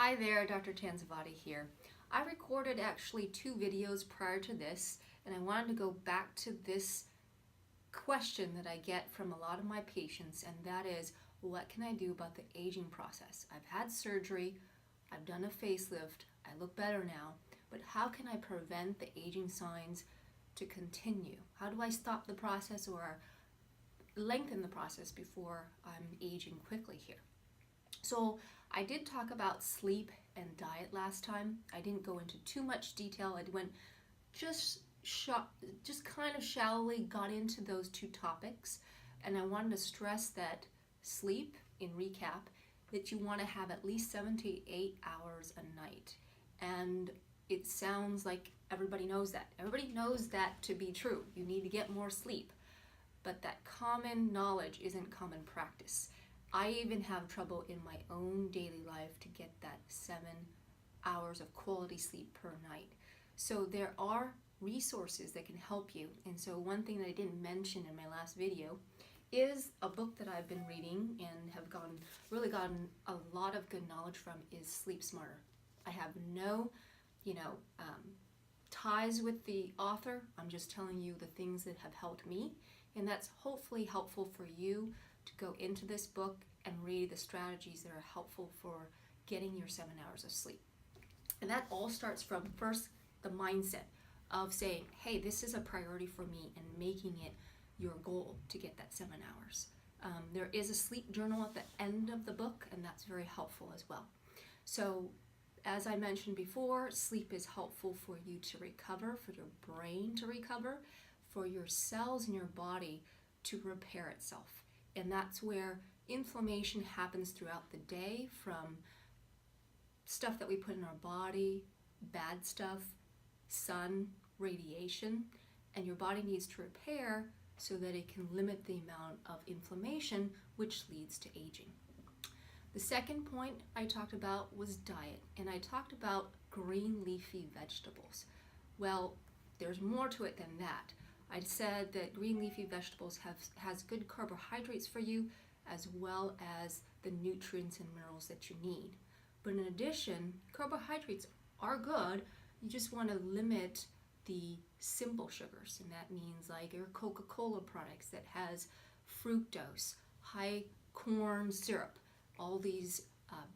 Hi there, Dr. Tanzavati here. I recorded actually 2 videos prior to this, and I wanted to go back to this question that I get from a lot of my patients, and that is, what can I do about the aging process? I've had surgery, I've done a facelift, I look better now, but how can I prevent the aging signs to continue? How do I stop the process or lengthen the process before I'm aging quickly here? So I did talk about sleep and diet last time. I didn't go into too much detail. I went just kind of shallowly got into those 2 topics, and I wanted to stress that sleep, in recap, that you want to have at least 7 to 8 hours a night. And it sounds like everybody knows that. Everybody knows that to be true. You need to get more sleep. But that common knowledge isn't common practice. I even have trouble in my own daily life to get that 7 hours of quality sleep per night. So there are resources that can help you. And so one thing that I didn't mention in my last video is a book that I've been reading and have really gotten a lot of good knowledge from is Sleep Smarter. I have no, ties with the author. I'm just telling you the things that have helped me, and that's hopefully helpful for you to go into this book and read the strategies that are helpful for getting your 7 hours of sleep. And that all starts from first the mindset of saying, hey, this is a priority for me, and making it your goal to get that 7 hours. There is a sleep journal at the end of the book, and that's very helpful as well. So as I mentioned before, sleep is helpful for you to recover, for your brain to recover, for your cells in your body to repair itself. And that's where inflammation happens throughout the day, from stuff that we put in our body, bad stuff, sun, radiation, and your body needs to repair so that it can limit the amount of inflammation, which leads to aging. The second point I talked about was diet, and I talked about green leafy vegetables. Well, there's more to it than that. I said that green leafy vegetables has good carbohydrates for you, as well as the nutrients and minerals that you need. But in addition, carbohydrates are good. You just want to limit the simple sugars, and that means like your Coca-Cola products that has fructose, high corn syrup, all these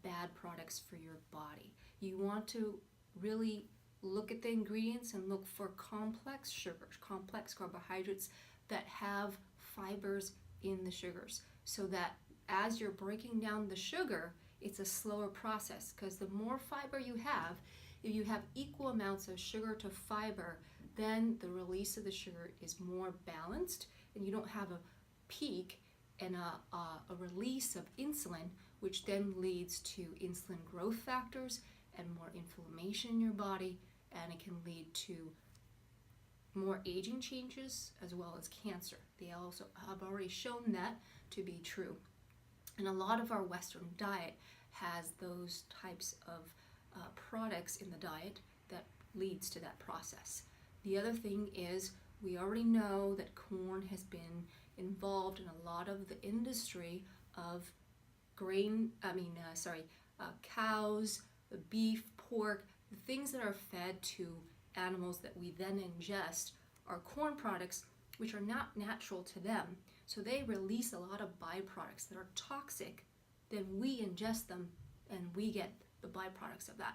bad products for your body. You want to really look at the ingredients and look for complex sugars, complex carbohydrates that have fibers in the sugars, so that as you're breaking down the sugar, it's a slower process, because the more fiber you have, if you have equal amounts of sugar to fiber, then the release of the sugar is more balanced, and you don't have a peak and a release of insulin, which then leads to insulin growth factors and more inflammation in your body, and it can lead to more aging changes as well as cancer. They also have already shown that to be true. And a lot of our Western diet has those types of products in the diet that leads to that process. The other thing is, we already know that corn has been involved in a lot of the industry of cows, the beef, pork, the things that are fed to animals that we then ingest are corn products, which are not natural to them. So they release a lot of byproducts that are toxic. Then we ingest them and we get the byproducts of that.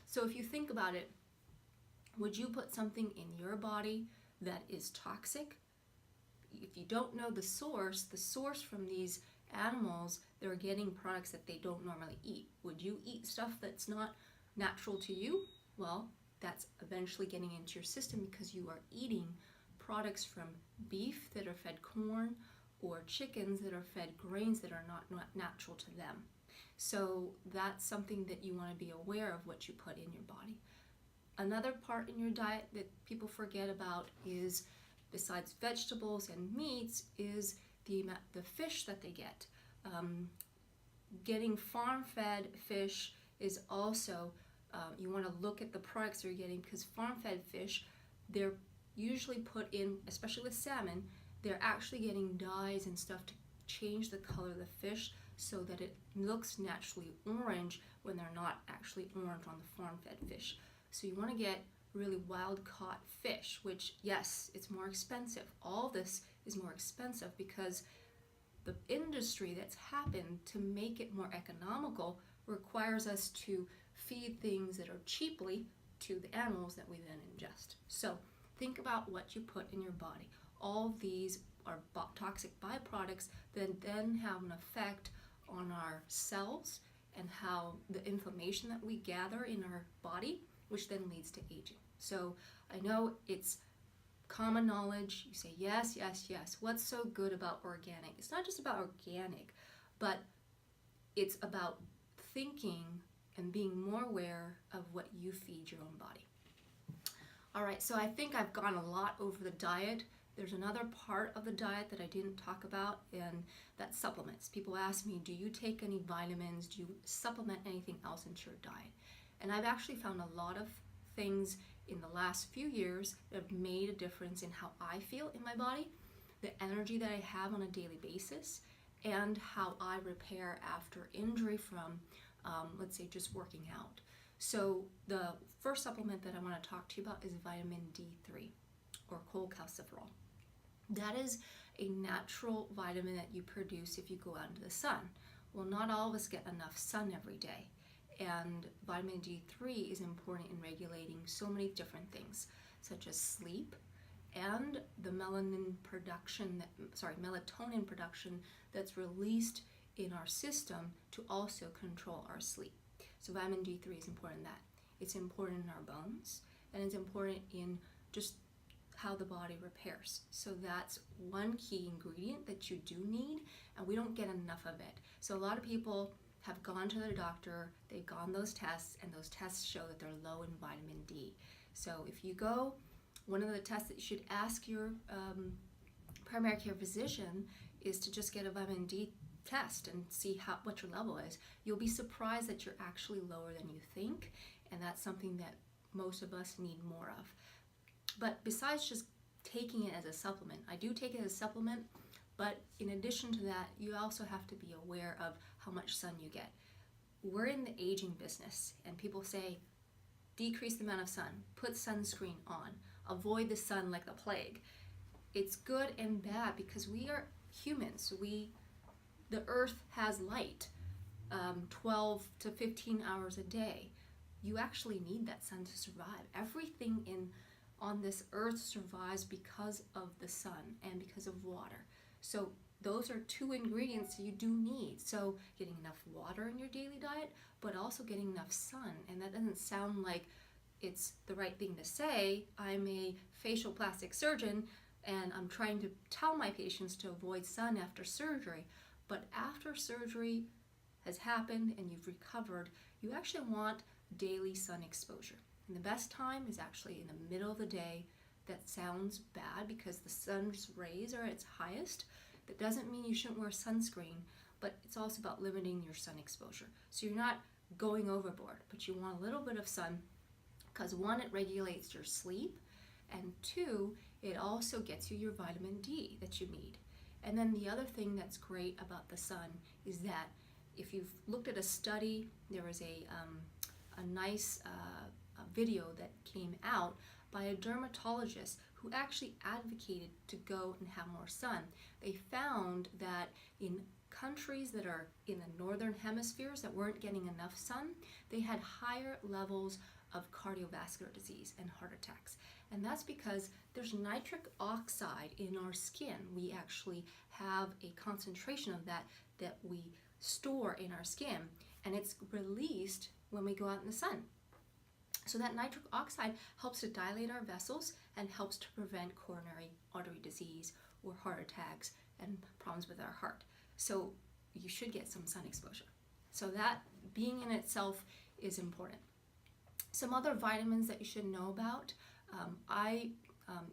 So if you think about it, would you put something in your body that is toxic? If you don't know the source from these animals, they're getting products that they don't normally eat. Would you eat stuff that's not natural to you? Well, that's eventually getting into your system, because you are eating products from beef that are fed corn, or chickens that are fed grains that are not natural to them. So that's something that you want to be aware of, what you put in your body. Another part in your diet that people forget about is, besides vegetables and meats, is the fish that they get. Getting farm-fed fish is also, you want to look at the products you're getting, because farm-fed fish, they're usually put in, especially with salmon, they're actually getting dyes and stuff to change the color of the fish so that it looks naturally orange when they're not actually orange on the farm-fed fish. So you want to get really wild-caught fish, which, yes, it's more expensive. All this is more expensive because the industry that's happened to make it more economical requires us to feed things that are cheaply to the animals that we then ingest. So think about what you put in your body. All of these are toxic byproducts that then have an effect on our cells and how the inflammation that we gather in our body, which then leads to aging. So I know it's common knowledge. You say, yes, yes, yes. What's so good about organic? It's not just about organic, but it's about thinking and being more aware of what you feed your own body. All right, so I think I've gone a lot over the diet. There's another part of the diet that I didn't talk about, and that's supplements. People ask me, do you take any vitamins? Do you supplement anything else into your diet? And I've actually found a lot of things in the last few years that have made a difference in how I feel in my body, the energy that I have on a daily basis, and how I repair after injury from, let's say, just working out. So the first supplement that I want to talk to you about is vitamin D3, or cholecalciferol. That is a natural vitamin that you produce if you go out into the sun. Well, not all of us get enough sun every day, and vitamin D3 is important in regulating so many different things, such as sleep and the melatonin production that's released in our system to also control our sleep. So vitamin D3 is important in that. It's important in our bones, and it's important in just how the body repairs. So that's one key ingredient that you do need, and we don't get enough of it. So a lot of people have gone to their doctor, they've gone those tests, and those tests show that they're low in vitamin D. So if you go, one of the tests that you should ask your primary care physician is to just get a vitamin D test and see what your level is. You'll be surprised that you're actually lower than you think, and that's something that most of us need more of. But besides just taking it as a supplement, I do take it as a supplement, but in addition to that, you also have to be aware of how much sun you get. We're in the aging business, and people say, decrease the amount of sun, put sunscreen on, avoid the sun like the plague. It's good and bad because we are humans. The earth has light, 12 to 15 hours a day. You actually need that sun to survive. Everything on this earth survives because of the sun and because of water. So those are two ingredients you do need. So getting enough water in your daily diet, but also getting enough sun. And that doesn't sound like it's the right thing to say. I'm a facial plastic surgeon, and I'm trying to tell my patients to avoid sun after surgery. But after surgery has happened and you've recovered, you actually want daily sun exposure. And the best time is actually in the middle of the day. That sounds bad because the sun's rays are at its highest. That doesn't mean you shouldn't wear sunscreen, but it's also about limiting your sun exposure. So you're not going overboard, but you want a little bit of sun because one, it regulates your sleep, and two, it also gets you your vitamin D that you need. And then the other thing that's great about the sun is that if you've looked at a study, there was a nice video that came out by a dermatologist who actually advocated to go and have more sun. They found that in countries that are in the northern hemispheres that weren't getting enough sun, they had higher levels of cardiovascular disease and heart attacks. And that's because there's nitric oxide in our skin. We actually have a concentration of that we store in our skin, and it's released when we go out in the sun. So that nitric oxide helps to dilate our vessels and helps to prevent coronary artery disease or heart attacks and problems with our heart. So you should get some sun exposure. So that being in itself is important. Some other vitamins that you should know about.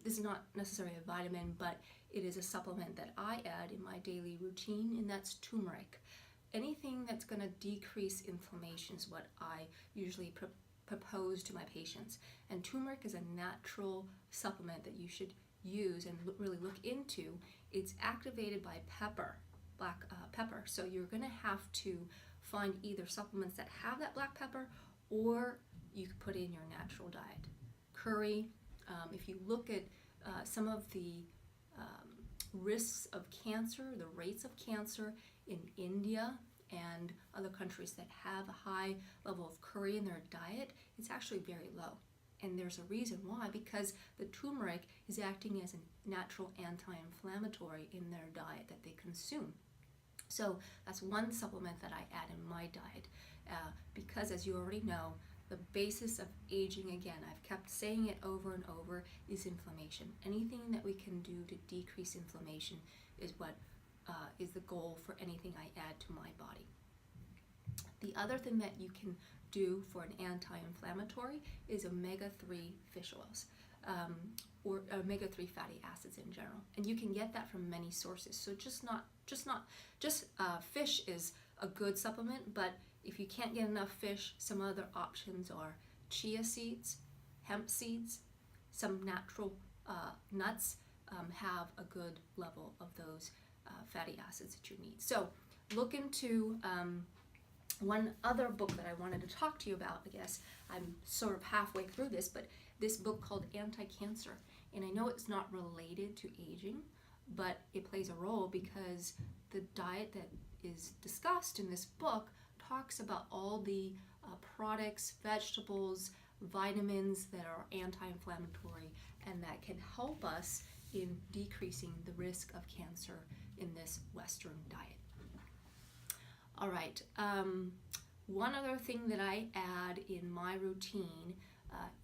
This is not necessarily a vitamin, but it is a supplement that I add in my daily routine, and that's turmeric. Anything that's going to decrease inflammation is what I usually propose to my patients. And turmeric is a natural supplement that you should use and really look into. It's activated by black pepper, So you're going to have to find either supplements that have that black pepper, or you could put in your natural diet. Curry, if you look at some of the risks of cancer, the rates of cancer in India and other countries that have a high level of curry in their diet, it's actually very low. And there's a reason why, because the turmeric is acting as a natural anti-inflammatory in their diet that they consume. So that's one supplement that I add in my diet, because as you already know, the basis of aging, again, I've kept saying it over and over, is inflammation. Anything that we can do to decrease inflammation is what is the goal for anything I add to my body. The other thing that you can do for an anti-inflammatory is omega-3 fish oils, or omega-3 fatty acids in general. And you can get that from many sources. So fish is a good supplement, but if you can't get enough fish, some other options are chia seeds, hemp seeds, some natural nuts have a good level of those fatty acids that you need. So look into one other book that I wanted to talk to you about. I guess I'm sort of halfway through this, but this book called Anti-Cancer. And I know it's not related to aging, but it plays a role because the diet that is discussed in this book talks about all the products, vegetables, vitamins that are anti-inflammatory and that can help us in decreasing the risk of cancer in this Western diet. All right, one other thing that I add in my routine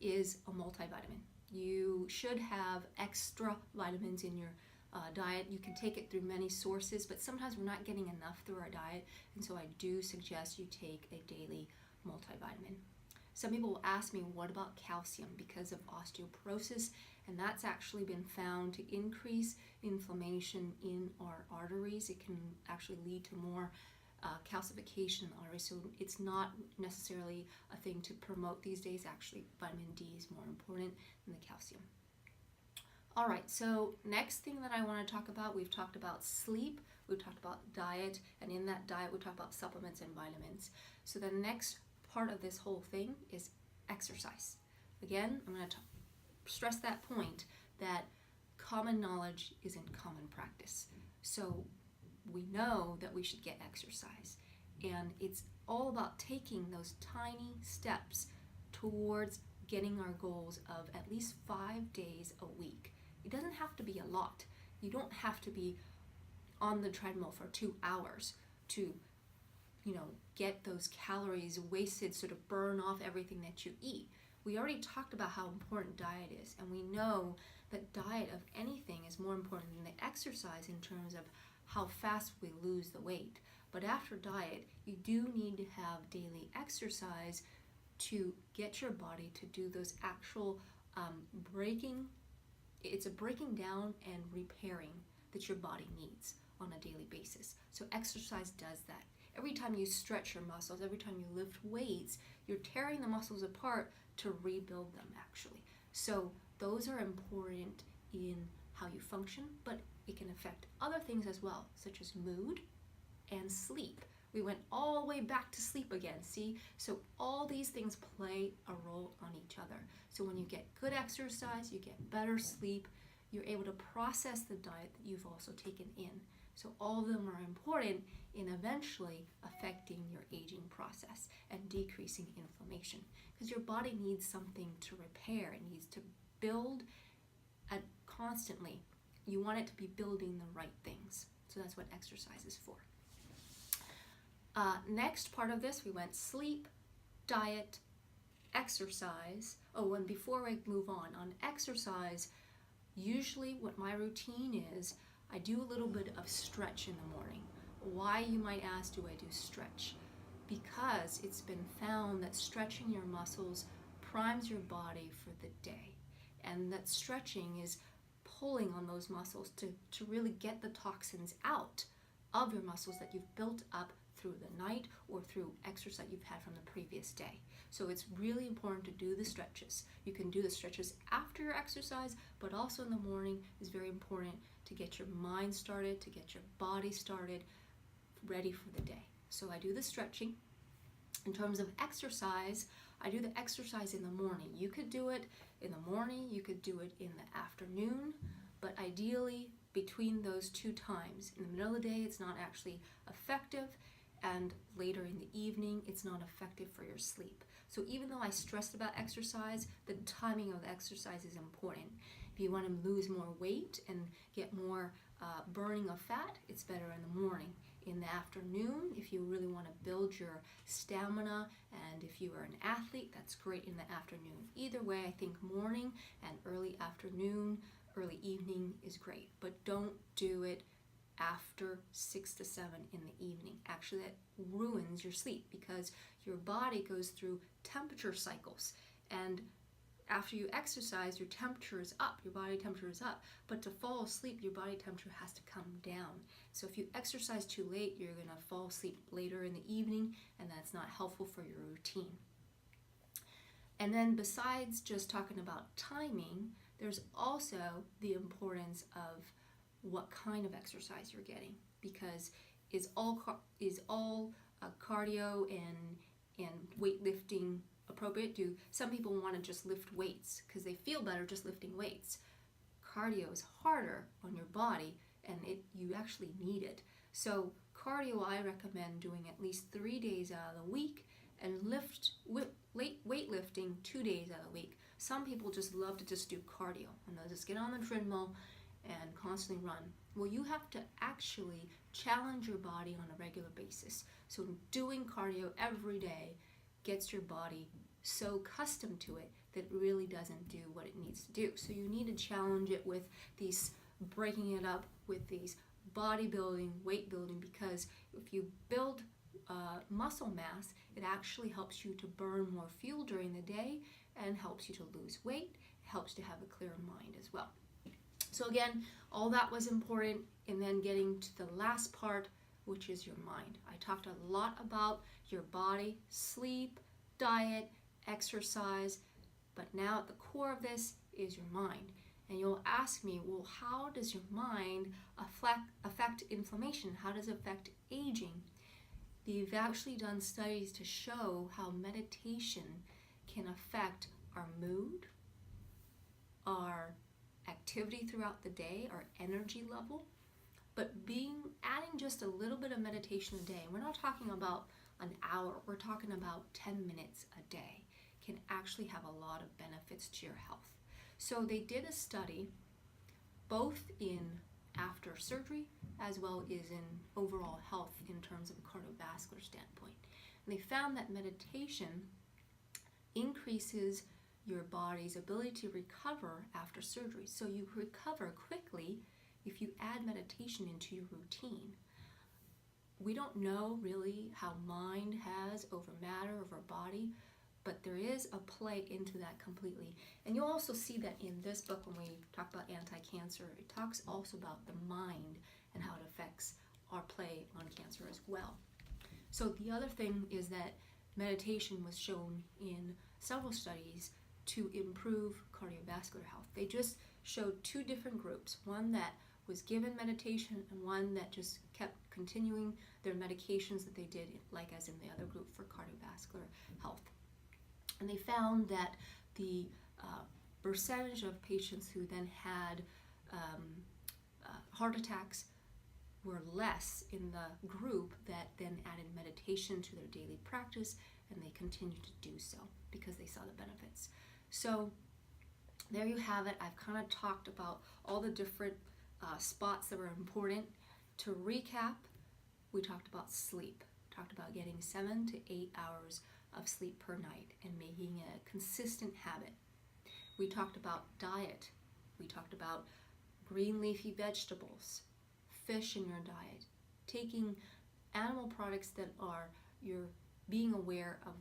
is a multivitamin. You should have extra vitamins in your diet. You can take it through many sources, but sometimes we're not getting enough through our diet, and so I do suggest you take a daily multivitamin. Some people will ask me, what about calcium? Because of osteoporosis, and that's actually been found to increase inflammation in our arteries. It can actually lead to more calcification in the arteries, so it's not necessarily a thing to promote these days. Actually, vitamin D is more important than the calcium. All right, so next thing that I want to talk about, we've talked about sleep, we've talked about diet, and in that diet we talked about supplements and vitamins. So the next part of this whole thing is exercise. Again, I'm going to stress that point that common knowledge isn't common practice. So we know that we should get exercise, and it's all about taking those tiny steps towards getting our goals of at least 5 days a week. It doesn't have to be a lot. You don't have to be on the treadmill for 2 hours to, get those calories wasted, sort of burn off everything that you eat. We already talked about how important diet is, and we know that diet of anything is more important than the exercise in terms of how fast we lose the weight. But after diet, you do need to have daily exercise to get your body to do those actual breaking down and repairing that your body needs on a daily basis. So exercise does that. Every time you stretch your muscles, every time you lift weights, you're tearing the muscles apart to rebuild them actually. So those are important in how you function, but it can affect other things as well, such as mood and sleep. We went all the way back to sleep again, see? So all these things play a role on each other. So when you get good exercise, you get better sleep, you're able to process the diet that you've also taken in. So all of them are important in eventually affecting your aging process and decreasing inflammation, because your body needs something to repair. It needs to build constantly. You want it to be building the right things. So that's what exercise is for. Next part of this, we went sleep, diet, exercise. Oh, and before I move on exercise, usually what my routine is, I do a little bit of stretch in the morning. Why, you might ask, do I do stretch? Because it's been found that stretching your muscles primes your body for the day. And that stretching is pulling on those muscles to really get the toxins out of your muscles that you've built up through the night or through exercise that you've had from the previous day. So it's really important to do the stretches. You can do the stretches after your exercise, but also in the morning is very important to get your mind started, to get your body started ready for the day. So I do the stretching. In terms of exercise, I do the exercise in the morning. You could do it in the morning, you could do it in the afternoon, but ideally between those two times. In the middle of the day, it's not actually effective, and later in the evening, it's not effective for your sleep. So even though I stressed about exercise, the timing of the exercise is important. If you want to lose more weight and get more burning of fat, it's better in the morning. In the afternoon, if you really want to build your stamina, and if you are an athlete, that's great in the afternoon. Either way, I think morning and early afternoon, early evening is great, but don't do it after 6 to 7 in the evening. Actually, that ruins your sleep because your body goes through temperature cycles, and after you exercise, your temperature is up, your body temperature is up, but to fall asleep, your body temperature has to come down. So if you exercise too late, you're going to fall asleep later in the evening, and that's not helpful for your routine. And then besides just talking about timing, there's also the importance of what kind of exercise you're getting, because is all cardio and weightlifting appropriate? Do some people want to just lift weights because they feel better just lifting weights? Cardio is harder on your body, and you actually need it. So cardio, I recommend doing at least 3 days out of the week, and weightlifting 2 days out of the week. Some people just love to just do cardio, and they'll just get on the treadmill and constantly run. Well, you have to actually challenge your body on a regular basis. So doing cardio every day gets your body so accustomed to it that it really doesn't do what it needs to do. So you need to challenge it with these, breaking it up with these bodybuilding, weight building, because if you build muscle mass, it actually helps you to burn more fuel during the day and helps you to lose weight. It helps to have a clearer mind as well. So again, all that was important, and then getting to the last part, which is your mind. I talked a lot about your body, sleep, diet, exercise, but now at the core of this is your mind. And you'll ask me, well, how does your mind affect inflammation? How does it affect aging? They've actually done studies to show how meditation can affect our mood, our activity throughout the day, our energy level. But adding just a little bit of meditation a day, we're not talking about an hour, we're talking about 10 minutes a day, can actually have a lot of benefits to your health. So they did a study both in after surgery as well as in overall health in terms of a cardiovascular standpoint. And they found that meditation increases your body's ability to recover after surgery. So you recover quickly if you add meditation into your routine. We don't know really how mind has over matter, over body, but there is a play into that completely. And you'll also see that in this book when we talk about anti-cancer. It talks also about the mind and how it affects our play on cancer as well. So the other thing is that meditation was shown in several studies to improve cardiovascular health. They just showed 2 different groups, one that was given meditation and one that just kept continuing their medications that they did, like as in the other group for cardiovascular health. And they found that the percentage of patients who then had heart attacks were less in the group that then added meditation to their daily practice, and they continued to do so because they saw the benefits. So there you have it. I've kind of talked about all the different spots that were important. To recap, we talked about sleep, talked about getting 7 to 8 hours of sleep per night and making it a consistent habit. We talked about diet. We talked about green leafy vegetables, fish in your diet, taking animal products that are you're being aware of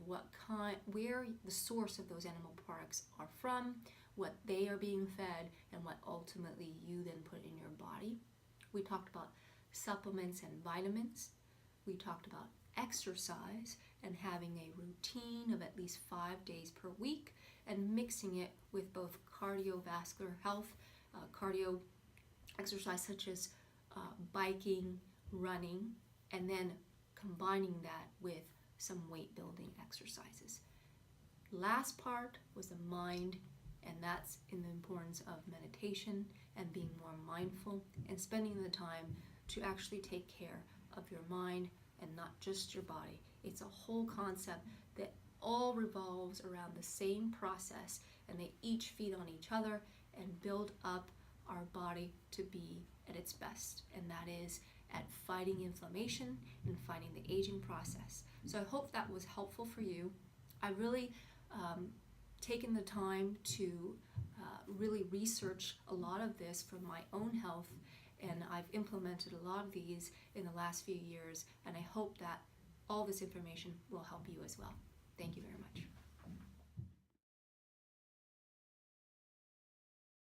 where the source of those animal products are from, what they are being fed, and what ultimately you then put in your body. We talked about supplements and vitamins. We talked about exercise and having a routine of at least 5 days per week and mixing it with both cardiovascular health, cardio exercise such as biking, running, and then combining that with some weight building exercises. Last part was the mind, and that's in the importance of meditation and being more mindful and spending the time to actually take care of your mind and not just your body. It's a whole concept that all revolves around the same process, and they each feed on each other and build up our body to be at its best, and that is at fighting inflammation and fighting the aging process. So I hope that was helpful for you. I really taken the time to really research a lot of this for my own health, and I've implemented a lot of these in the last few years, and I hope that all this information will help you as well. Thank you very much.